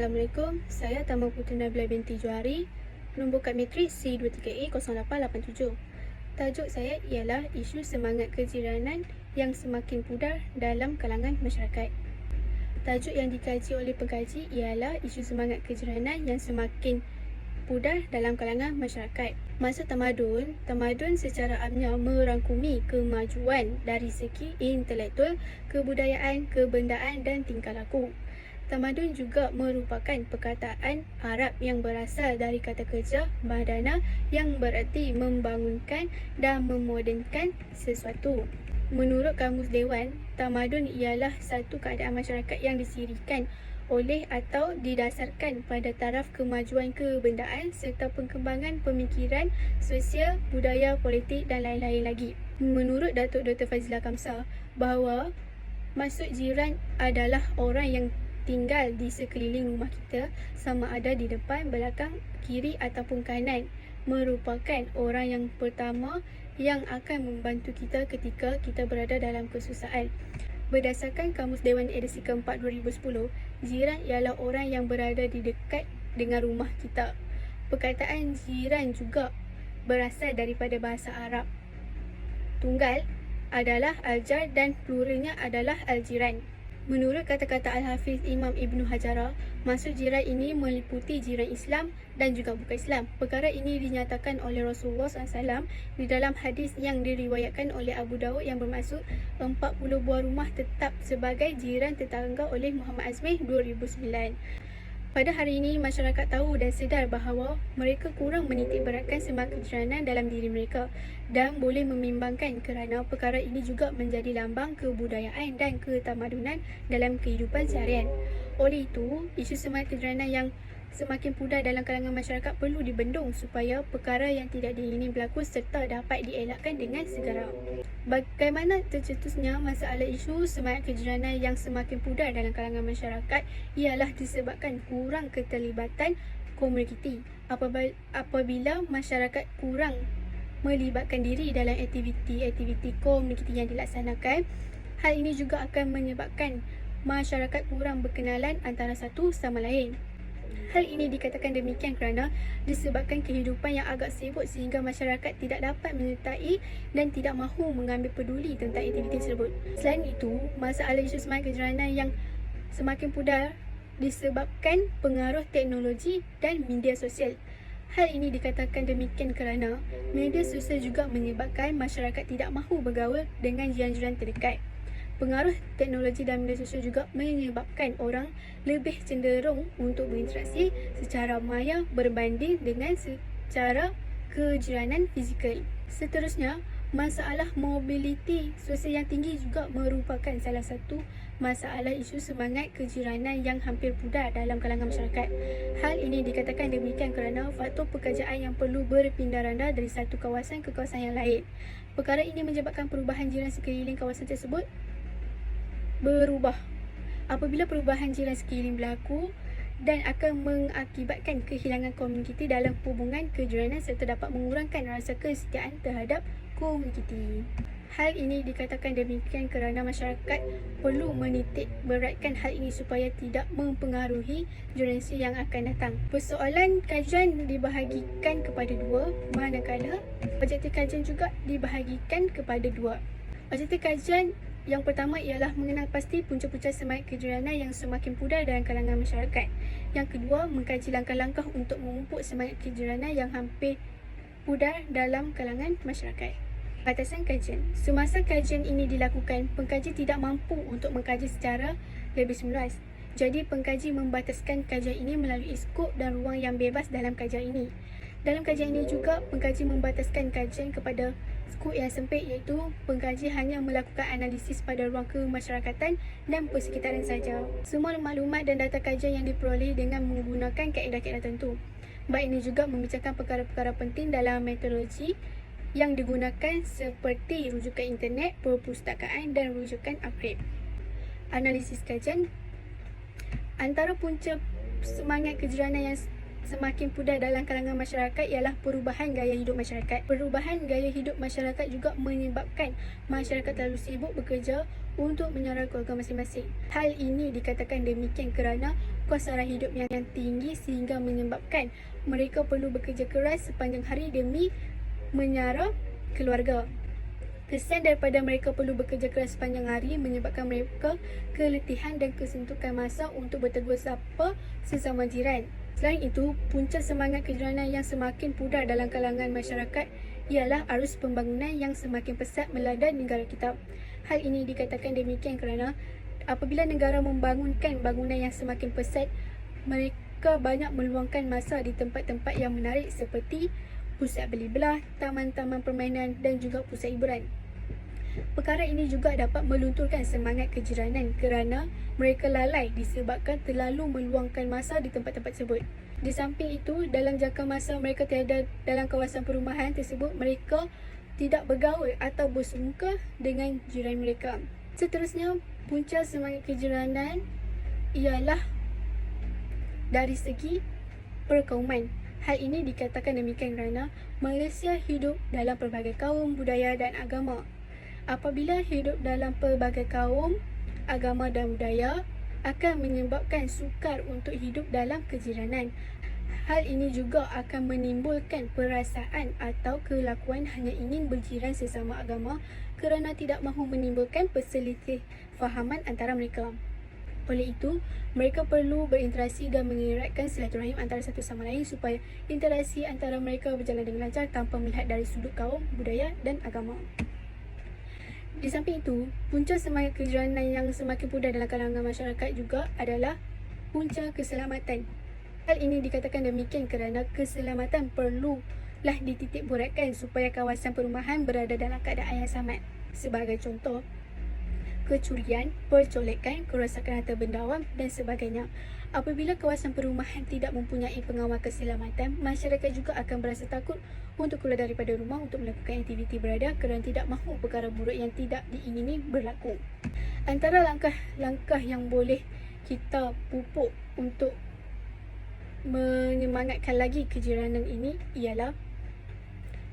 Assalamualaikum, saya Tama Puteri Nabila binti Johari, nombor kad matrik C23A0887. Tajuk saya ialah isu semangat kejiranan yang semakin pudar dalam kalangan masyarakat. Tajuk yang dikaji oleh pengkaji ialah isu semangat kejiranan yang semakin pudar dalam kalangan masyarakat. Maksud tamadun secara amnya merangkumi kemajuan dari segi intelektual, kebudayaan, kebendaan dan tingkah laku. Tamadun juga merupakan perkataan Arab yang berasal dari kata kerja badana yang bererti membangunkan dan memodernkan sesuatu. Menurut Kamus Dewan, tamadun ialah satu keadaan masyarakat yang disirikan oleh atau didasarkan pada taraf kemajuan kebendaan serta perkembangan pemikiran, sosial, budaya, politik dan lain-lain lagi. Menurut Datuk Dr. Fazilah Kamsah, bahawa maksud jiran adalah orang yang tinggal di sekeliling rumah kita, sama ada di depan, belakang, kiri ataupun kanan, merupakan orang yang pertama yang akan membantu kita ketika kita berada dalam kesusahan. Berdasarkan Kamus Dewan edisi keempat 2010, jiran ialah orang yang berada di dekat dengan rumah kita. Perkataan jiran juga berasal daripada bahasa Arab. Tunggal adalah al-jar dan pluralnya adalah al-jiran. Menurut kata-kata Al-Hafiz Imam Ibn Hajarah, maksud jiran ini meliputi jiran Islam dan juga bukan Islam. Perkara ini dinyatakan oleh Rasulullah SAW di dalam hadis yang diriwayatkan oleh Abu Daud yang bermaksud 40 buah rumah tetap sebagai jiran tetangga oleh Muhammad Azmi 2009. Pada hari ini, masyarakat tahu dan sedar bahawa mereka kurang menitik beratkan semangat kejiranan dalam diri mereka dan boleh membimbangkan kerana perkara ini juga menjadi lambang kebudayaan dan ketamadunan dalam kehidupan seharian. Oleh itu, isu semangat kejiranan yang semakin pudar dalam kalangan masyarakat perlu dibendung supaya perkara yang tidak diingini berlaku serta dapat dielakkan dengan segera. Bagaimana tercetusnya masalah isu semangat kejiranan yang semakin pudar dalam kalangan masyarakat ialah disebabkan kurang keterlibatan komuniti. Apabila masyarakat kurang melibatkan diri dalam aktiviti komuniti yang dilaksanakan, hal ini juga akan menyebabkan masyarakat kurang berkenalan antara satu sama lain. Hal ini dikatakan demikian kerana disebabkan kehidupan yang agak sibuk sehingga masyarakat tidak dapat menyertai dan tidak mahu mengambil peduli tentang aktiviti tersebut. Selain itu, masalah isu semangat kejiranan yang semakin pudar disebabkan pengaruh teknologi dan media sosial. Hal ini dikatakan demikian kerana media sosial juga menyebabkan masyarakat tidak mahu bergaul dengan jiran-jiran terdekat. Pengaruh teknologi dan media sosial juga menyebabkan orang lebih cenderung untuk berinteraksi secara maya berbanding dengan secara kejiranan fizikal. Seterusnya, masalah mobiliti sosial yang tinggi juga merupakan salah satu masalah isu semangat kejiranan yang hampir pudar dalam kalangan masyarakat. Hal ini dikatakan demikian kerana faktor pekerjaan yang perlu berpindah randa dari satu kawasan ke kawasan yang lain. Perkara ini menyebabkan perubahan jiran sekeliling kawasan tersebut berubah. Apabila perubahan jiran sekeliling berlaku dan akan mengakibatkan kehilangan komuniti dalam hubungan kejiranan serta dapat mengurangkan rasa kesetiaan terhadap komuniti. Hal ini dikatakan demikian kerana masyarakat perlu menitik beratkan hal ini supaya tidak mempengaruhi generasi yang akan datang. Persoalan kajian dibahagikan kepada dua, manakala objektif kajian juga dibahagikan kepada dua. Objektif kajian yang pertama ialah mengenal pasti punca-punca semangat kejiranan yang semakin pudar dalam kalangan masyarakat. Yang kedua, mengkaji langkah-langkah untuk memupuk semangat kejiranan yang hampir pudar dalam kalangan masyarakat. Batasan kajian. Semasa kajian ini dilakukan, pengkaji tidak mampu untuk mengkaji secara lebih meluas. Jadi, pengkaji membataskan kajian ini melalui skop dan ruang yang bebas dalam kajian ini. Dalam kajian ini juga, pengkaji membataskan kajian kepada skop yang sempit, iaitu pengkaji hanya melakukan analisis pada ruang kemasyarakatan dan persekitaran saja. Semua maklumat dan data kajian yang diperoleh dengan menggunakan kaedah-kaedah tertentu. Bab ini juga membicarakan perkara-perkara penting dalam metodologi yang digunakan seperti rujukan internet, perpustakaan dan rujukan akrib. Analisis kajian. Antara punca semangat kejiranan yang semakin pudar dalam kalangan masyarakat ialah perubahan gaya hidup masyarakat. Perubahan gaya hidup masyarakat juga menyebabkan masyarakat terlalu sibuk bekerja untuk menyara keluarga masing-masing. Hal ini dikatakan demikian kerana kos sara hidup yang tinggi sehingga menyebabkan mereka perlu bekerja keras sepanjang hari demi menyara keluarga. Kesan daripada mereka perlu bekerja keras sepanjang hari menyebabkan mereka keletihan dan kesuntukan masa untuk bertegur sapa sesama jiran. Selain itu, punca semangat kejiranan yang semakin pudar dalam kalangan masyarakat ialah arus pembangunan yang semakin pesat melanda negara kita. Hal ini dikatakan demikian kerana apabila negara membangunkan bangunan yang semakin pesat, mereka banyak meluangkan masa di tempat-tempat yang menarik seperti pusat beli belah, taman-taman permainan dan juga pusat hiburan. Perkara ini juga dapat melunturkan semangat kejiranan kerana mereka lalai disebabkan terlalu meluangkan masa di tempat-tempat tersebut. Di samping itu, dalam jangka masa mereka tiada dalam kawasan perumahan tersebut, mereka tidak bergaul atau bersungka dengan jiran mereka. Seterusnya, punca semangat kejiranan ialah dari segi perkauman. Hal ini dikatakan demikian kerana Malaysia hidup dalam pelbagai kaum, budaya dan agama. Apabila hidup dalam pelbagai kaum, agama dan budaya akan menyebabkan sukar untuk hidup dalam kejiranan. Hal ini juga akan menimbulkan perasaan atau kelakuan hanya ingin berjiran sesama agama kerana tidak mahu menimbulkan perselisih fahaman antara mereka. Oleh itu, mereka perlu berinteraksi dan mengeratkan silaturahim antara satu sama lain supaya interaksi antara mereka berjalan dengan lancar tanpa melihat dari sudut kaum, budaya dan agama. Di samping itu, punca semangat kejiranan yang semakin pudar dalam kalangan masyarakat juga adalah punca keselamatan. Hal ini dikatakan demikian kerana keselamatan perlulah dititik beratkan supaya kawasan perumahan berada dalam keadaan yang selamat. Sebagai contoh, kecurian, percolekan, kerosakan harta benda awam dan sebagainya. Apabila kawasan perumahan tidak mempunyai pengawal keselamatan, masyarakat juga akan berasa takut untuk keluar daripada rumah untuk melakukan aktiviti berada kerana tidak mahu perkara buruk yang tidak diingini berlaku. Antara langkah-langkah yang boleh kita pupuk untuk menyemangatkan lagi kejiranan ini ialah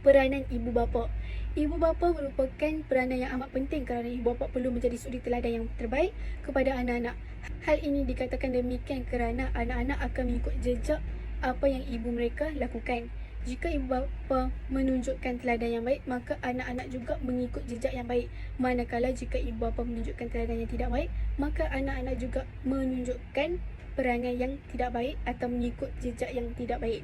peranan ibu bapa. Ibu bapa merupakan peranan yang amat penting kerana ibu bapa perlu menjadi suri teladan yang terbaik kepada anak-anak. Hal ini dikatakan demikian kerana anak-anak akan mengikut jejak apa yang ibu mereka lakukan. Jika ibu bapa menunjukkan teladan yang baik, maka anak-anak juga mengikut jejak yang baik. Manakala jika ibu bapa menunjukkan teladan yang tidak baik, maka anak-anak juga menunjukkan perangai yang tidak baik atau mengikut jejak yang tidak baik.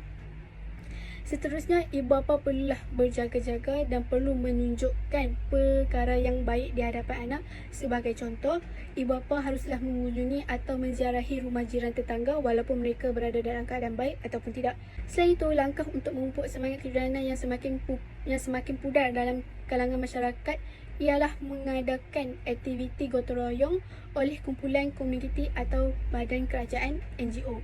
Seterusnya, ibu bapa perlulah berjaga-jaga dan perlu menunjukkan perkara yang baik di hadapan anak. Sebagai contoh, ibu bapa haruslah mengunjungi atau menziarahi rumah jiran tetangga walaupun mereka berada dalam keadaan baik ataupun tidak. Selain itu, langkah untuk memupuk semangat kejiranan yang semakin pudar dalam kalangan masyarakat ialah mengadakan aktiviti gotong royong oleh kumpulan komuniti atau badan kerajaan NGO.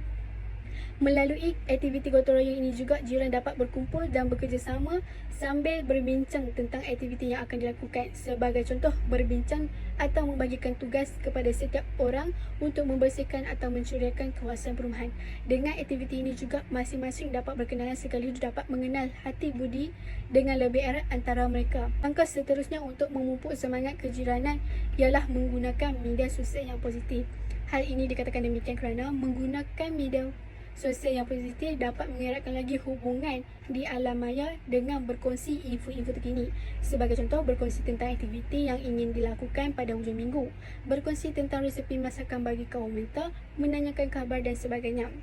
Melalui aktiviti gotong royong ini juga jiran dapat berkumpul dan bekerjasama sambil berbincang tentang aktiviti yang akan dilakukan. Sebagai contoh, berbincang atau membagikan tugas kepada setiap orang untuk membersihkan atau mencuriakan kawasan perumahan. Dengan aktiviti ini juga masing-masing dapat berkenalan sekaligus dapat mengenal hati budi dengan lebih erat antara mereka. Langkah seterusnya untuk memupuk semangat kejiranan ialah menggunakan media sosial yang positif. Hal ini dikatakan demikian kerana menggunakan media sosial yang positif dapat mengeratkan lagi hubungan di alam maya dengan berkongsi info-info terkini. Sebagai contoh, berkongsi tentang aktiviti yang ingin dilakukan pada hujung minggu, berkongsi tentang resepi masakan bagi kaum wanita, menanyakan khabar dan sebagainya.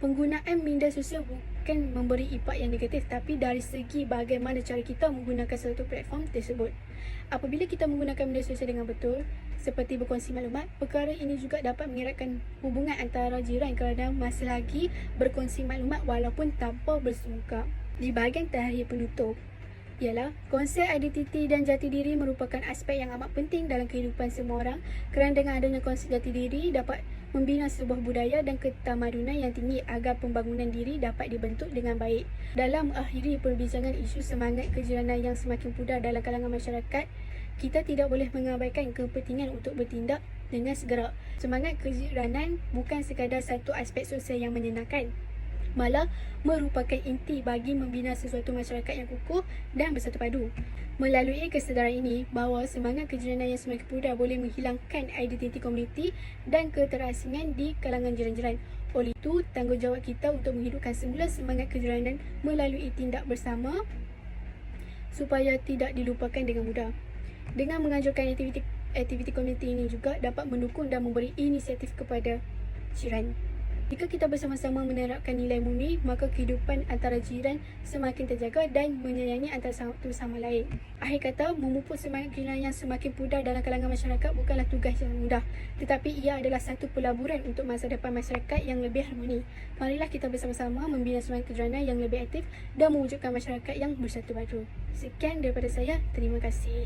Penggunaan media sosial bukan memberi impak yang negatif, tapi dari segi bagaimana cara kita menggunakan satu platform tersebut. Apabila kita menggunakan media sosial dengan betul, seperti berkongsi maklumat, perkara ini juga dapat mengeratkan hubungan antara jiran kerana masih lagi berkongsi maklumat walaupun tanpa bersungka. Di bahagian terakhir penutup ialah konsep identiti dan jati diri merupakan aspek yang amat penting dalam kehidupan semua orang kerana dengan adanya konsep jati diri dapat membina sebuah budaya dan ketamadunan yang tinggi agar pembangunan diri dapat dibentuk dengan baik. Dalam mengakhiri perbincangan isu semangat kejiranan yang semakin pudar dalam kalangan masyarakat, kita tidak boleh mengabaikan kepentingan untuk bertindak dengan segera. Semangat kejiranan bukan sekadar satu aspek sosial yang menyenangkan. malah merupakan inti bagi membina sesuatu masyarakat yang kukuh dan bersatu padu. Melalui kesedaran ini bahawa semangat kejiranan yang semakin pudar boleh menghilangkan identiti komuniti dan keterasingan di kalangan jiran-jiran. Oleh itu, tanggungjawab kita untuk menghidupkan semula semangat kejiranan melalui tindak bersama supaya tidak dilupakan dengan mudah. Dengan menganjurkan aktiviti komuniti ini juga dapat mendukung dan memberi inisiatif kepada jiran. Jika kita bersama-sama menerapkan nilai murni, maka kehidupan antara jiran semakin terjaga dan menyayangi antara satu sama lain. Akhir kata, memupuk semangat kejiranan yang semakin pudar dalam kalangan masyarakat bukanlah tugas yang mudah, tetapi ia adalah satu pelaburan untuk masa depan masyarakat yang lebih harmoni. Marilah kita bersama-sama membina semangat kejiranan yang lebih aktif dan mewujudkan masyarakat yang bersatu padu. Sekian daripada saya. Terima kasih.